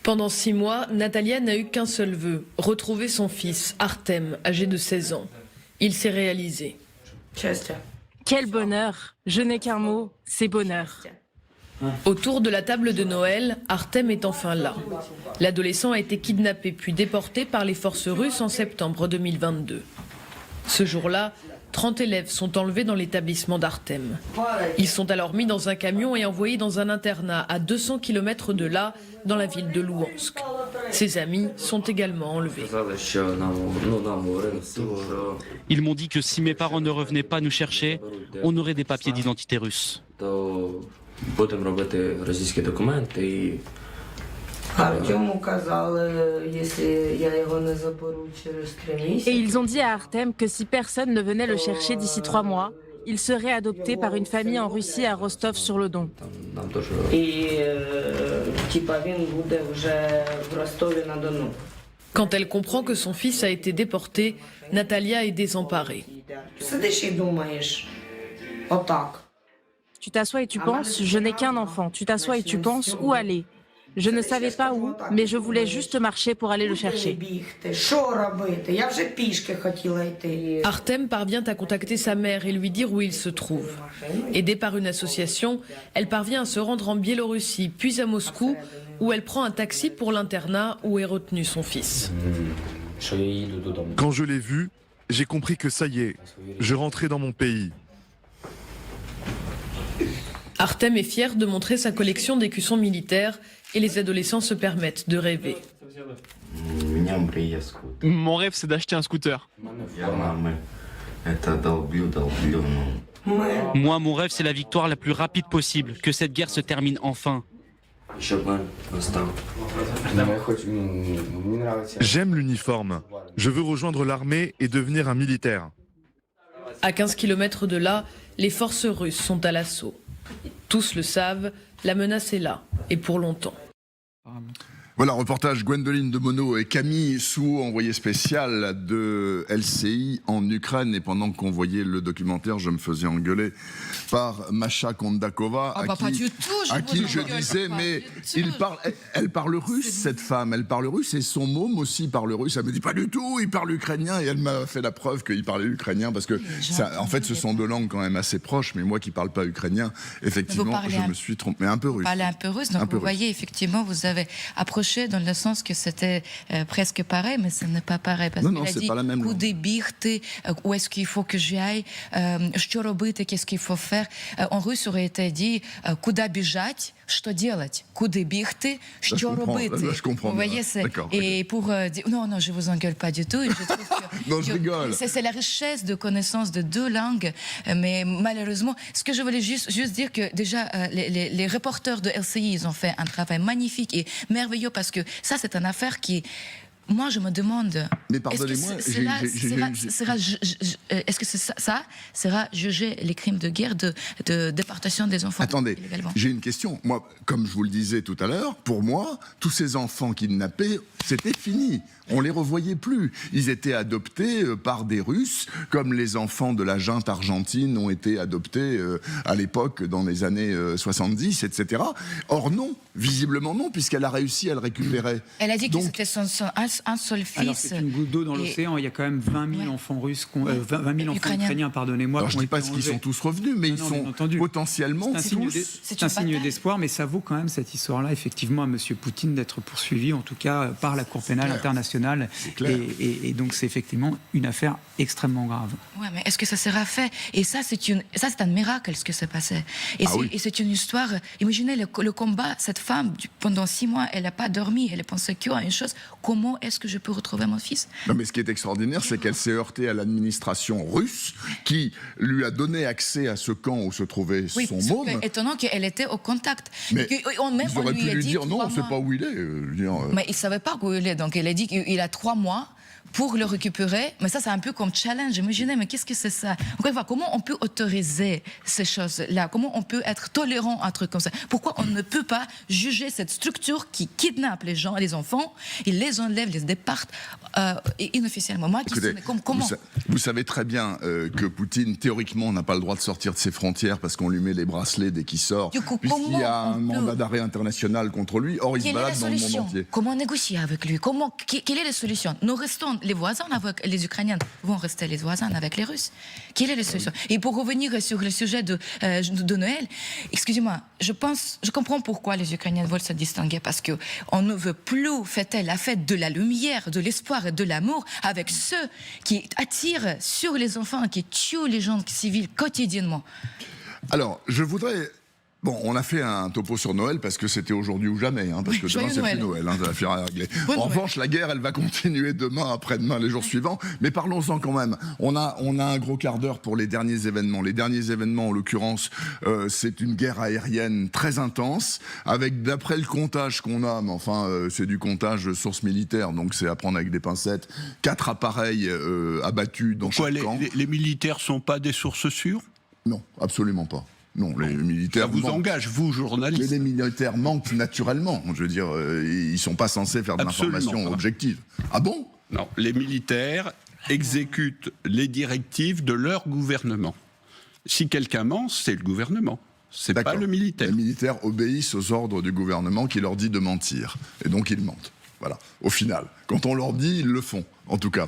Pendant 6 mois, Natalia n'a eu qu'un seul vœu, retrouver son fils, Artem, âgé de 16 ans. Il s'est réalisé. Quel bonheur! Je n'ai qu'un mot, c'est bonheur. Autour de la table de Noël, Artem est enfin là. L'adolescent a été kidnappé puis déporté par les forces russes en septembre 2022. Ce jour-là, 30 élèves sont enlevés dans l'établissement d'Artem. Ils sont alors mis dans un camion et envoyés dans un internat à 200 km de là, dans la ville de Louhansk. Ses amis sont également enlevés. Ils m'ont dit que si mes parents ne revenaient pas nous chercher, on aurait des papiers d'identité russes. Et ils ont dit à Artem que si personne ne venait le chercher d'ici 3 mois, il serait adopté par une famille en Russie à Rostov-sur-le-Don. Quand elle comprend que son fils a été déporté, Natalia est désemparée. Tu t'assois et tu penses, je n'ai qu'un enfant. Tu t'assois et tu penses, où aller? Je ne savais pas où, mais je voulais juste marcher pour aller le chercher. Artem parvient à contacter sa mère et lui dire où il se trouve. Aidée par une association, elle parvient à se rendre en Biélorussie, puis à Moscou, où elle prend un taxi pour l'internat où est retenu son fils. Quand je l'ai vu, j'ai compris que ça y est, je rentrais dans mon pays. Artem est fier de montrer sa collection d'écussons militaires et les adolescents se permettent de rêver. Mon rêve, c'est d'acheter un scooter. Moi, mon rêve, c'est la victoire la plus rapide possible, que cette guerre se termine enfin. J'aime l'uniforme. Je veux rejoindre l'armée et devenir un militaire. À 15 km de là, les forces russes sont à l'assaut. Tous le savent, la menace est là, et pour longtemps. Voilà, reportage Gwendoline de Monod et Camille Sou, envoyé spécial de LCI en Ukraine. Et pendant qu'on voyait le documentaire, je me faisais engueuler par Masha Kondakova, à qui je disais, mais elle parle russe, cette femme, elle parle russe, et son môme aussi parle russe. Elle me dit pas du tout, il parle ukrainien, et elle m'a fait la preuve qu'il parlait ukrainien, parce que ça, en fait, ce sont deux langues quand même assez proches, mais moi qui parle pas ukrainien, effectivement, je me suis trompé, mais un peu russe. Vous parlez un peu russe, donc vous voyez, effectivement, vous avez approché dans le sens que c'était presque pareil, mais ce n'est pas pareil. Parce non, c'est pas la même langue. Où est-ce qu'il faut que j'y aille, qu'est-ce qu'il faut faire. En russe, aurait été dit куда бежать, что делать, куда бігти, що робити. Je comprends. Vous voyez, et pour dire, non, je vous engueule pas du tout. Et je trouve que, non, je rigole. C'est la richesse de connaissance de deux langues, mais malheureusement, ce que je voulais juste dire que déjà les reporters de LCI, ils ont fait un travail magnifique et merveilleux parce que ça, c'est une affaire qui moi, je me demande. Mais pardonnez-moi, est-ce que ça sera juger les crimes de guerre de déportation des enfants? Attendez, j'ai une question. Moi, comme je vous le disais tout à l'heure, pour moi, tous ces enfants kidnappés, c'était fini. On les revoyait plus. Ils étaient adoptés par des Russes, comme les enfants de la junte argentine ont été adoptés à l'époque, dans les années 70, etc. Or non, visiblement non, puisqu'elle a réussi à le récupérer. Elle a dit que c'était un seul fils. Alors c'est une goutte d'eau dans l'océan. Il y a quand même 20 000 enfants russes, 20 000 enfants ukrainiens, pardonnez-moi. Alors je ne dis pas qu'ils sont tous revenus, mais ils sont potentiellement tous. C'est un signe d'espoir, mais ça vaut quand même cette histoire-là, effectivement, à M. Poutine d'être poursuivi, en tout cas par la Cour pénale internationale. Et donc c'est effectivement une affaire extrêmement grave. Ouais, mais est-ce que ça sera fait? Et ça, c'est un miracle, ce que s'est passé. Et c'est une histoire. Imaginez le combat. Cette femme, pendant 6 mois, elle n'a pas dormi. Elle pensait qu'à une chose: comment est-ce que je peux retrouver mon fils? Non, mais ce qui est extraordinaire, c'est qu'elle s'est heurtée à l'administration russe qui lui a donné accès à ce camp où se trouvait son môme. C'est étonnant qu'elle était au contact. Mais ils auraient pu lui dire non, on ne sait pas où il est. Mais il ne savait pas où il est. Donc elle a dit qu'il a 3 mois pour le récupérer. Mais ça, c'est un peu comme challenge. Imaginez, mais qu'est-ce que c'est ça? Encore une fois, comment on peut autoriser ces choses-là? Comment on peut être tolérant à un truc comme ça? Pourquoi on ne peut pas juger cette structure qui kidnappe les gens, les enfants, ils les enlèvent, les départent inofficiellement? Moi, écoutez, comment vous savez très bien que Poutine, théoriquement, n'a pas le droit de sortir de ses frontières parce qu'on lui met les bracelets dès qu'il sort, puisqu'il y a un mandat d'arrêt international contre lui. Or, il se balade dans le monde entier. Comment négocier avec lui? Quelle est la solution? Nous restons les voisins avec les Ukrainiens, vont rester les voisins avec les Russes. Quelle est la solution? Et pour revenir sur le sujet de Noël, excusez-moi, je comprends pourquoi les Ukrainiens veulent se distinguer, parce qu'on ne veut plus fêter la fête de la lumière, de l'espoir et de l'amour avec ceux qui attirent sur les enfants, qui tuent les gens civils quotidiennement. Alors, je voudrais... Bon, on a fait un topo sur Noël parce que c'était aujourd'hui ou jamais, parce que demain c'est plus Noël, ça va faire à régler. En revanche, la guerre, elle va continuer demain, après-demain, les jours suivants. Mais parlons-en quand même. On a un gros quart d'heure pour les derniers événements. Les derniers événements, en l'occurrence, c'est une guerre aérienne très intense, avec, d'après le comptage qu'on a, mais enfin, c'est du comptage source militaire, donc c'est à prendre avec des pincettes, 4 appareils abattus dans chaque camp. Les militaires sont pas des sources sûres? Non, absolument pas. Non, les militaires... Ça vous engage, vous, journaliste? Mais les militaires manquent naturellement. Je veux dire, ils ne sont pas censés faire de l'information objective. Ah bon? Non, les militaires exécutent les directives de leur gouvernement. Si quelqu'un ment, c'est le gouvernement. C'est pas le militaire. Les militaires obéissent aux ordres du gouvernement qui leur dit de mentir. Et donc ils mentent. Voilà, au final. Quand on leur dit, ils le font, en tout cas.